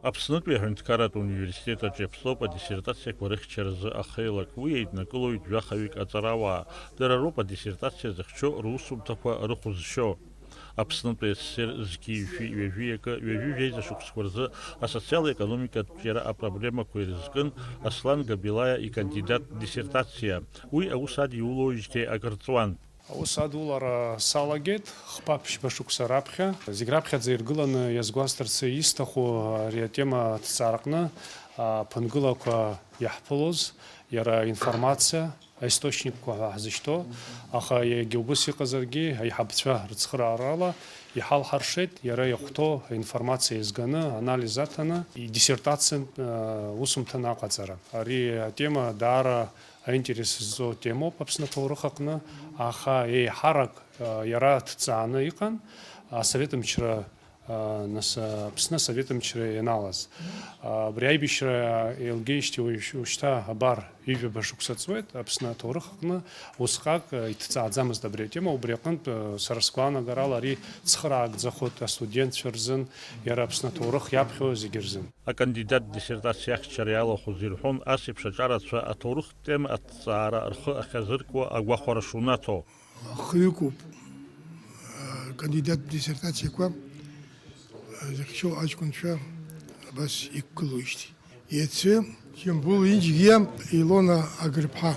Аԥснытәи аҳәынҭқарратә университет аҿы иаԥслоуп адиссертациақәа рыхьчаразы ахеилак. Уи еиднакылоит жәахаҩык аҵарауаа. Дара роуп адиссертациа зыхьчо русумҭақәа рыхәызшьо. Аԥснытәи СССР зқьи-ҩшәи ҩажәи акы ҩажәи жәеизашықәсқәа рзы асоциал-економикатә џьара апроблемақәа ирызкын Аслан Габилаиа икандидат диссертациа. Уи аус адиулоуижьҭеи акырҵуан. Аус адулара салагеит хԥа-ԥшьба шықәса раԥхьа. Зегь раԥхьаӡа иргыланы иазгәасҭарц исҭаху ари атема ҭҵаараҟны ԥынгылақәа иаҳԥылоз иара информациа аисточникқәа ҳәа ҳзышьҭоу, аха егьа убыс иҟазаргьы аиҳабцәа рыцхыраарала иҳалҳаршеит иара иахәҭоу аинформациа иазганы, анализ аҭаны, идиссертациатә усумҭан аҟаҵара. Ари атема даара аинтерес зҵоу темоуп Аԥсны аҭоурых аҟны, аха еиҳарак иара ҭҵааны иҟан асоветмчра Аԥсны асоветмчра ианалаз. Абри аибашьра еилгеижьҭеи уажәшьҭа абар ижәаба шықәса ҵуеит Аԥсны аҭоурых аҟны усҟак иҭҵааӡамызт абри атема. Убри аҟнытә сара сгәаанагарала ари цхыраагӡахоит астудентцәа рзын, иара Аԥсны аҭоурых иаԥхьо зегьы рзын. Акандидат диссертациа ахьчара иалахәыз ирҳәон ас еиԥш аҿарацәа аҭоурыхтә тема аҭҵаара рхы ахьазыркуа агәахәара шунаҭо. Хҩыкуп кандидат диссертациақәа зыхьчо аҷкәынцәа абас иқәгылоижьҭеи. Иацы Џьамбул Инџьгьиа Илона Агрԥҳа.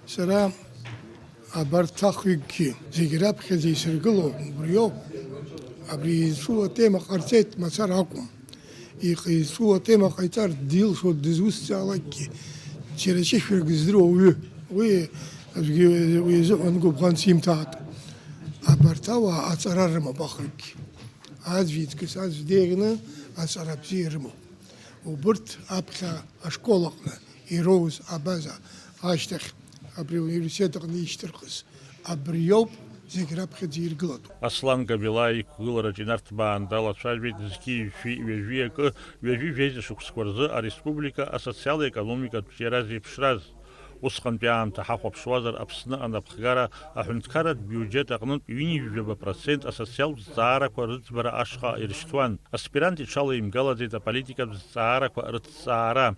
Сара абарҭ ахҩыкгьы зегь раԥхьаӡа исыргыло убри ауп. Абри изҿу атема ҟарҵеит мацара акәым. Изҿу атема ҟаиҵар дилшо дызусҭзаалакгьы џьара ҷышәырк здыруа ауаҩы. Уи аӡәгьы уи изыҳәан гәыбӷанс имҭааит. Абарҭ ауаа аҵара рымоуп ахҩыкгьы. Аӡәы иҵкыс аӡәы деиӷьны аҵара бзиа рымоуп. Убырҭ аԥхьа ашкол аҟны ироуз абаза ашьҭахь абри ауниверситет аҟны ишьҭырхыз абри ауп зегь раԥхьаӡа иргылатәу. Аслан Габилаиа иқәгылараҿ инарҭбаан далацәажәеит зқьи-ҩшәи ҩажәи акы ҩажәи жәеизашықәсқәа рзы ареспублика асоциал-економикатә џьара зеиԥшраз. Усҟантәи аамҭа ҳахәаԥшуазар Аԥсны анапхгара аҳәынҭқарратә биуџьет аҟнытә %% асоциалтә зҵаарақәа рыӡбара ашҟа иршьҭуан. Аспирант иҽалаимгалаӡеит аполитикатә зҵаарақәа рыҭҵаара.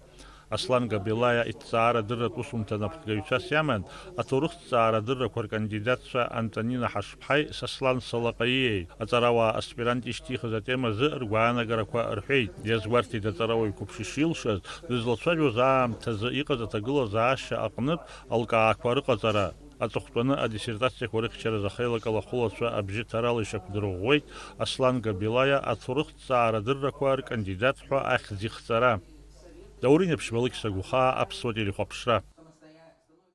Аслан Габилаиа иҭҵаарадырратә усумҭа напхгаҩцәас иаман аҭоурыхҭҵаарадыррақәа ркандидатцәа Антонина Ҳашԥҳаи Саслан Салаҟаиеи. Аҵарауаа аспирант ишьҭихыз атемазы ргәаанагарақәа рҳәеит. Иазгәарҭеит аҵарауаҩ қәыԥшь ишилшаз дызлацәажәоз аамҭазы иҟаз аҭагылазаашьа аҟнытә алкаақәа рыҟаҵара. Аҵыхәтәаны адиссертациақәа рыхьчараз ахеилак алахәылацәа абжьы ҭарала ишьақәдырӷәӷәеит Аслан Габилаиа аҭоурыхҭҵаарадыррақәа ркандидат ҳәа ахьӡ ихҵара. Даурин Аԥшьбалықь Сагәхаа, Аԥсуа телехәаԥшра.